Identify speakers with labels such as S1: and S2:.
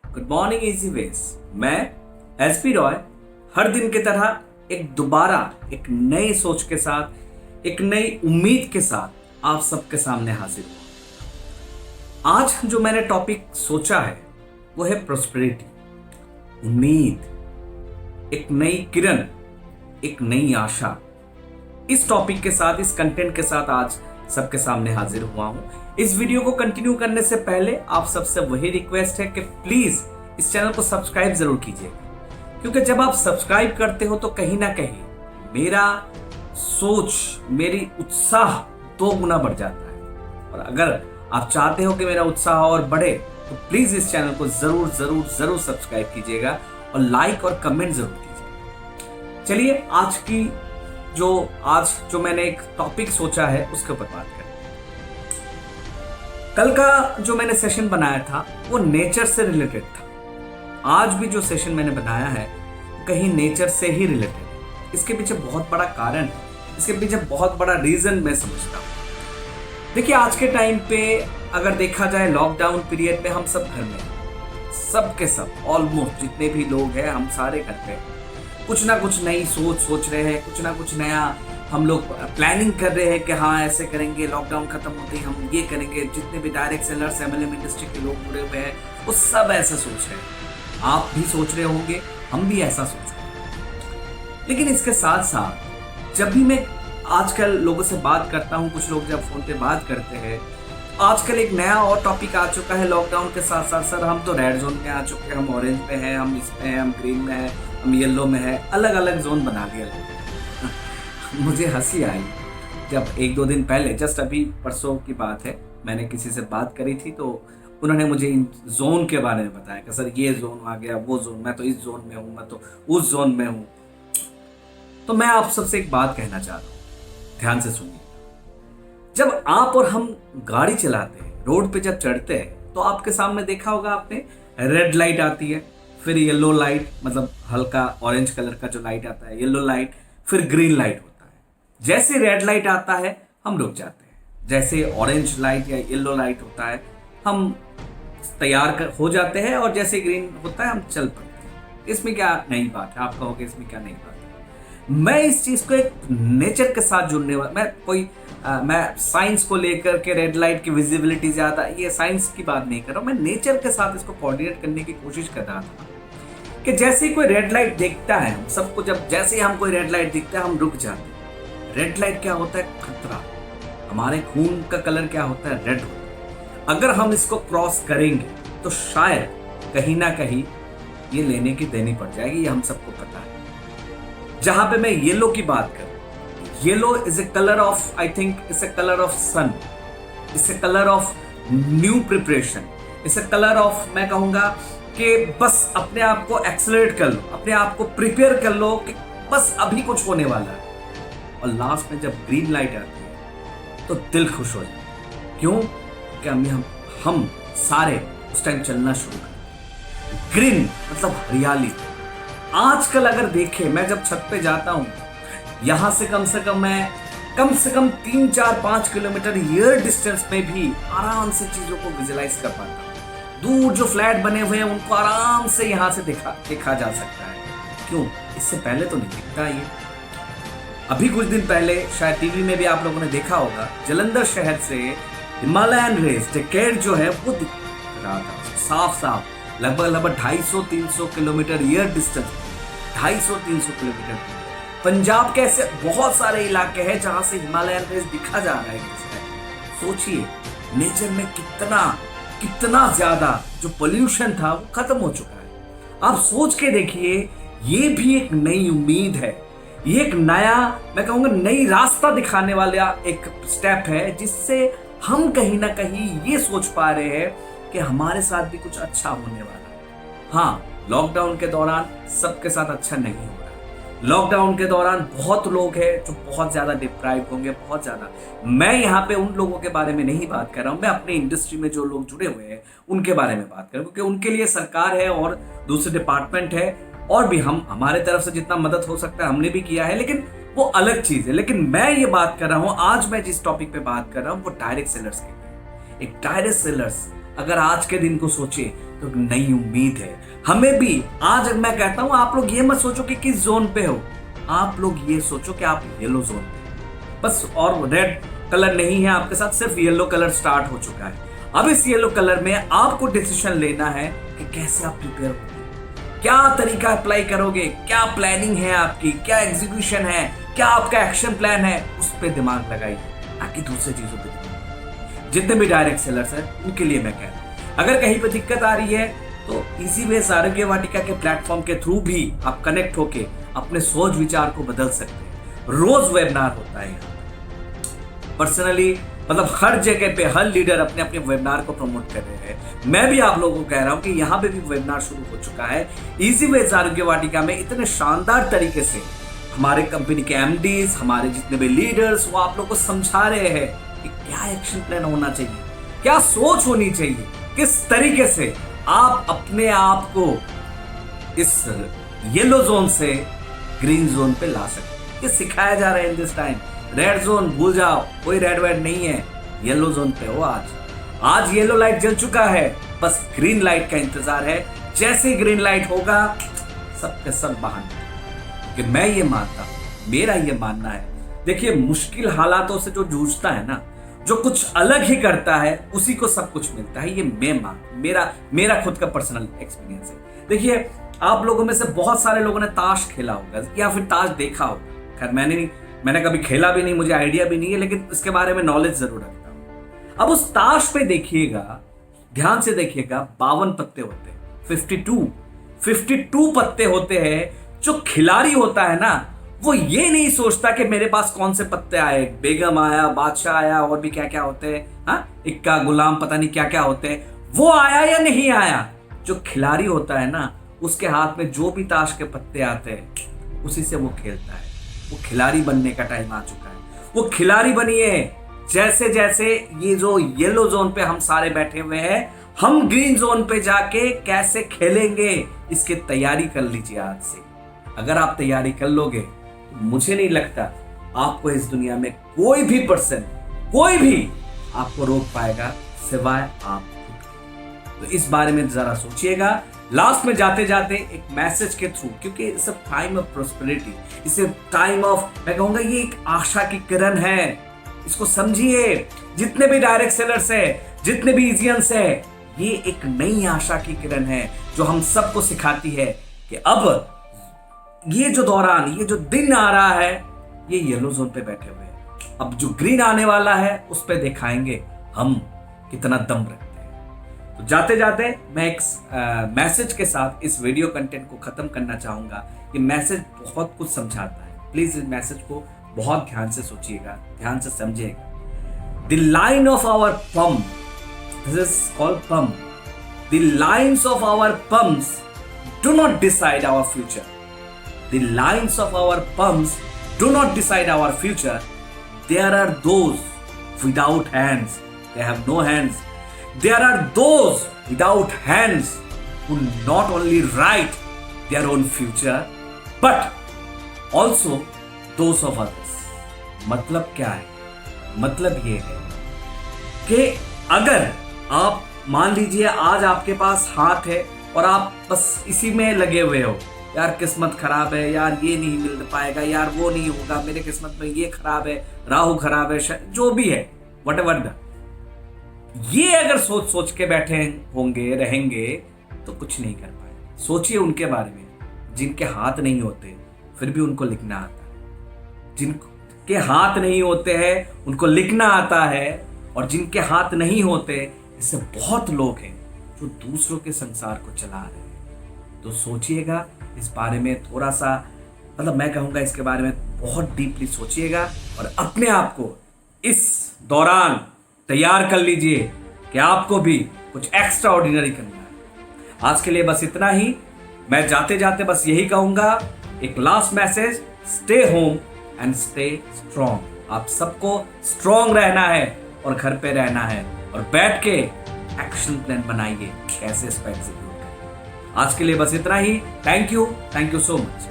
S1: Good morning easy veg. मैं SP Roy हर दिन की तरह एक नई सोच के साथ, एक नई उम्मीद के साथ आप सबके सामने हाजिर हूं। आज जो मैंने टॉपिक सोचा है वो है प्रोस्पेरिटी, उम्मीद, एक नई किरण, एक नई आशा। इस टॉपिक के साथ, इस कंटेंट के साथ आज सबके सामने हाजिर हुआ हूं। इस वीडियो को कंटिन्यू करने से पहले आप सबसे वही रिक्वेस्ट है कि प्लीज इस चैनल को सब्सक्राइब जरूर कीजिएगा, क्योंकि जब आप सब्सक्राइब करते हो तो कहीं ना कहीं मेरा सोच, मेरी उत्साह 2 गुना बढ़ जाता है। और अगर आप चाहते हो कि मेरा उत्साह और बढ़े तो प्लीज इस चैनल को जरूर जरूर जरूर सब्सक्राइब कीजिएगा और लाइक और कमेंट जरूर कीजिएगा। चलिए आज जो मैंने एक टॉपिक सोचा है उसके ऊपर बात करें। कल का जो मैंने सेशन बनाया था वो नेचर से रिलेटेड था। आज भी जो सेशन मैंने बनाया है कहीं नेचर से ही रिलेटेड है। इसके पीछे बहुत बड़ा कारण है, इसके पीछे बहुत बड़ा रीजन मैं समझता हूं। देखिए, आज के टाइम पे अगर देखा जाए, लॉकडाउन पीरियड में हम सब घर में हैं, सब के सब ऑलमोस्ट जितने भी लोग हैं हम सारे घर पे हैं। कुछ ना कुछ नई सोच रहे हैं, कुछ ना कुछ नया हम लोग प्लानिंग कर रहे हैं कि हाँ ऐसे करेंगे, लॉकडाउन खत्म होते ही हम ये करेंगे। जितने भी डायरेक्ट सेलर्स, एमएलएम इंडस्ट्री के लोग जुड़े हुए हैं वो सब ऐसा सोच रहे हैं। आप भी सोच रहे होंगे, हम भी ऐसा सोच रहे हैं। लेकिन इसके साथ साथ जब भी मैं आजकल लोगों से बात करता हूँ, कुछ लोग जब फोन पे बात करते हैं, आजकल एक नया और टॉपिक आ चुका है लॉकडाउन के साथ साथ। सर हम तो रेड जोन में आ चुके हैं, हम ऑरेंज में हैं, हम इसमें हैं, हम ग्रीन में हैं, हम येलो में है, अलग अलग जोन बना दिया लोगों। मुझे हंसी आई जब 1-2 दिन पहले, जस्ट अभी परसों की बात है, मैंने किसी से बात करी थी तो उन्होंने मुझे इन जोन के बारे में बताया कि सर ये जोन आ गया, वो जोन, मैं तो इस जोन में हूँ, मैं तो उस जोन में हूँ। तो मैं आप सबसे एक बात कहना चाहता हूँ, ध्यान से सुनिए। जब आप और हम गाड़ी चलाते हैं, रोड पे जब चढ़ते हैं, तो आपके सामने देखा होगा आपने, रेड लाइट आती है, फिर येलो लाइट, मतलब हल्का ऑरेंज कलर का जो लाइट आता है, येलो लाइट, फिर ग्रीन लाइट होता है। जैसे रेड लाइट आता है हम रुक जाते हैं, जैसे ऑरेंज लाइट या येलो लाइट होता है हम हो जाते हैं, और जैसे ग्रीन होता है हम चल पड़ते हैं। इसमें क्या नई बात है? आप कहोगे इसमें क्या नई बात है? मैं इस चीज को एक नेचर के साथ जुड़ने वाला, मैं साइंस को लेकर के रेड लाइट की विजिबिलिटी ज्यादा, ये साइंस की बात नहीं कर रहा हूं, मैं नेचर के साथ इसको कोऑर्डिनेट करने की कोशिश कर रहा था कि जैसे ही कोई रेड लाइट देखता है, हम सबको जैसे ही हम कोई रेड लाइट दिखता है हम रुक जाते हैं। रेड लाइट क्या होता है? खतरा। हमारे खून का कलर क्या होता है? रेड होता है। अगर हम इसको क्रॉस करेंगे तो शायद कहीं ना कहीं ये लेने की देनी पड़ जाएगी, ये हम सबको पता है। जहां पे मैं येलो की बात करूं, yellow is a colour of, I think it's a colour of sun, it's a colour of new preparation, it's a colour of, मैं कहूंगा कि बस अपने आप को एक्सेलरेट कर लो, अपने आप को प्रिपेयर कर लो कि बस अभी कुछ होने वाला है। और लास्ट में जब ग्रीन लाइट आती है तो दिल खुश हो जाता है। क्यों? कि हम सारे उस टाइम चलना शुरू कर। ग्रीन मतलब हरियाली। आजकल अगर देखें, मैं जब छत पे जाता हूं, यहां से कम से कम 3-4-5 किलोमीटर एयर डिस्टेंस में भी आराम से चीजों को विजुलाइज कर पाता हूं। दूर जो फ्लैट बने हुए हैं उनको आराम से यहां से देखा जा सकता है। क्यों? इससे पहले तो नहीं दिखता ये। अभी कुछ दिन पहले शायद टीवी में भी आप लोगों ने देखा होगा, जालंधर शहर से हिमालयन रेंज टिकेट जो है वो दिख रहा था साफ, लगभग 250-300 kilometre air distance, 250-300 kilometre. Punjab के ऐसे बहुत सारे इलाके हैं जहां से हिमालयन रेंज दिखा जा रहा है। सोचिए, नेचर में कितना ज्यादा जो पोल्यूशन था वो खत्म हो चुका है। आप सोच के देखिए, ये भी एक नई उम्मीद है, ये एक नया, मैं कहूंगा नई रास्ता दिखाने वाला एक स्टेप है, जिससे हम कहीं ना कहीं ये सोच पा रहे हैं कि हमारे साथ भी कुछ अच्छा होने वाला है। हाँ, लॉकडाउन के दौरान सबके साथ अच्छा नहीं हो रहा। लॉकडाउन के दौरान बहुत लोग हैं जो बहुत ज्यादा डिप्राइव होंगे, बहुत ज्यादा। मैं यहाँ पे उन लोगों के बारे में नहीं बात कर रहा हूँ, मैं अपनी इंडस्ट्री में जो लोग जुड़े हुए हैं उनके बारे में बात कर रहा हूँ, क्योंकि उनके लिए सरकार है और दूसरे डिपार्टमेंट है, और भी हम हमारे तरफ से जितना मदद हो सकता है हमने भी किया है, लेकिन वो अलग चीज है। लेकिन मैं ये बात कर रहा हूँ, आज मैं जिस टॉपिक पे बात कर रहा हूँ वो डायरेक्ट सेलर्स के लिए। एक डायरेक्ट सेलर्स अगर आज के दिन को सोचे तो एक नई उम्मीद है हमें भी। आज मैं कहता हूं आप लोग ये मत सोचो कि किस जोन पे हो, आप लोग ये सोचो कि आप येलो जोन पे बस, और रेड कलर नहीं है आपके साथ, सिर्फ येलो कलर स्टार्ट हो चुका है। अब इस येलो कलर में आपको डिसीजन लेना है कि कैसे आप प्रिपेयर होगे, क्या तरीका अप्लाई करोगे, क्या प्लानिंग है आपकी, क्या एग्जीक्यूशन है, क्या आपका एक्शन प्लान है, उस पर दिमाग लगाइए, ताकि दूसरी चीजों पे दिमाग। जितने भी डायरेक्ट सेलर्स हैं उनके लिए मैं कह रहा हूं, अगर कहीं पे दिक्कत आ रही है तो इजी वे आरोग्य वाटिका के प्लेटफॉर्म के थ्रू भी आप कनेक्ट होके अपने सोच विचार को बदल सकते हैं। रोज वेबिनार होता है यहाँ पर्सनली, मतलब हर जगह पे हर लीडर अपने अपने वेबिनार को प्रमोट कर रहे हैं। मैं भी आप लोगों को कह रहा हूं कि यहाँ पे भी वेबिनार शुरू हो चुका है। इजी वेज आरोग्य वाटिका में इतने शानदार तरीके से हमारे कंपनी के एमडीज, हमारे जितने भी लीडर्स, वो आप लोग को समझा रहे हैं कि क्या एक्शन प्लान होना चाहिए, क्या सोच होनी चाहिए, किस तरीके से आप अपने आप को इस येलो जोन से ग्रीन जोन पे ला सकते। ये सिखाया जा रहा है in this time. Red zone भूल जाओ, कोई रेड वेड नहीं है, येलो जोन पे हो। आज येलो लाइट जल चुका है, बस ग्रीन लाइट का इंतजार है। जैसे ग्रीन लाइट होगा सबके सब बाहर, कि मैं ये मानता हूं, मेरा ये मानना है। देखिए मुश्किल हालातों से जो जूझता है ना, जो कुछ अलग ही करता है, उसी को सब कुछ मिलता है। ये मेरा खुद का पर्सनल एक्सपीरियंस है। देखिए आप लोगों में से बहुत सारे लोगों ने ताश खेला होगा या फिर ताश देखा होगा। खैर मैंने कभी खेला भी नहीं, मुझे आइडिया भी नहीं है, लेकिन इसके बारे में नॉलेज जरूर रखता हूं। अब उस ताश पे देखिएगा, ध्यान से देखिएगा, 52 पत्ते होते हैं, 52 पत्ते होते हैं। जो खिलाड़ी होता है ना, वो ये नहीं सोचता कि मेरे पास कौन से पत्ते आए, बेगम आया, बादशाह आया, और भी क्या क्या होते हैं, हाँ, इक्का, गुलाम, पता नहीं क्या क्या होते हैं, वो आया या नहीं आया। जो खिलाड़ी होता है ना, उसके हाथ में जो भी ताश के पत्ते आते हैं, उसी से वो खेलता है। वो खिलाड़ी बनने का टाइम आ चुका है। वो खिलाड़ी बनिए। जैसे जैसे ये जो येलो जोन पे हम सारे बैठे हुए हैं, हम ग्रीन जोन पे जाके कैसे खेलेंगे, इसकी तैयारी कर लीजिए आज से। अगर आप तैयारी कर लोगे, मुझे नहीं लगता आपको इस दुनिया में कोई भी पर्सन, कोई भी आपको रोक पाएगा, सिवाय आप खुद। तो इस बारे में जरा सोचिएगा। लास्ट में जाते जाते एक मैसेज के थ्रू, क्योंकि it's a time of prosperity, it's a time of, मैं कहूंगा ये एक आशा की किरण है। इसको समझिए। जितने भी डायरेक्ट सेलर्स है, जितने भी इजियंस है, ये एक नई आशा की किरण है जो हम सबको सिखाती है कि अब ये जो दौरान, ये जो दिन आ रहा है, ये येलो जोन पे बैठे हुए हैं। अब जो ग्रीन आने वाला है, उस पे दिखाएंगे हम कितना दम रखते हैं। तो जाते जाते मैं एक मैसेज के साथ इस वीडियो कंटेंट को खत्म करना चाहूंगा। ये मैसेज बहुत कुछ समझाता है। प्लीज इस मैसेज को बहुत ध्यान से सोचिएगा, ध्यान से समझिएगा। The line of our pump, this is called pump, the lines of our pumps do not decide our future. The lines of our pumps do not decide our future. There are those without hands. They have no hands. There are those without hands who not only write their own future, but also those of others. मतलब क्या है? मतलब ये है कि अगर आप मान लीजिए आज आपके पास हाथ है और आप बस इसी में लगे हुए हो, यार किस्मत खराब है, यार ये नहीं मिल पाएगा, यार वो नहीं होगा, मेरे किस्मत में ये खराब है, राहु खराब है, जो भी है, व्हाटएवर द, ये अगर सोच सोच के बैठे होंगे, रहेंगे, तो कुछ नहीं कर पाएंगे। सोचिए उनके बारे में जिनके हाथ नहीं होते फिर भी उनको लिखना आता है, जिनके हाथ नहीं होते हैं उनको लिखना आता है, और जिनके हाथ नहीं होते, इससे बहुत लोग हैं जो दूसरों के संसार को चला रहे हैं। तो सोचिएगा इस बारे में थोड़ा सा, मतलब मैं कहूँगा इसके बारे में बहुत डीपली सोचिएगा, और अपने आप को इस दौरान तैयार कर लीजिए कि आपको भी कुछ एक्स्ट्रा ऑर्डिनरी करना है। आज के लिए बस इतना ही। मैं जाते जाते बस यही कहूँगा, एक last message, stay home and stay strong. आप सबको स्ट्रॉन्ग रहना है और घर पे रहना है, और बैठ के एक्शन प्लान बनाइए कैसे इस पर एग्जीक्यूट करें। आज के लिए बस इतना ही। Thank you so much.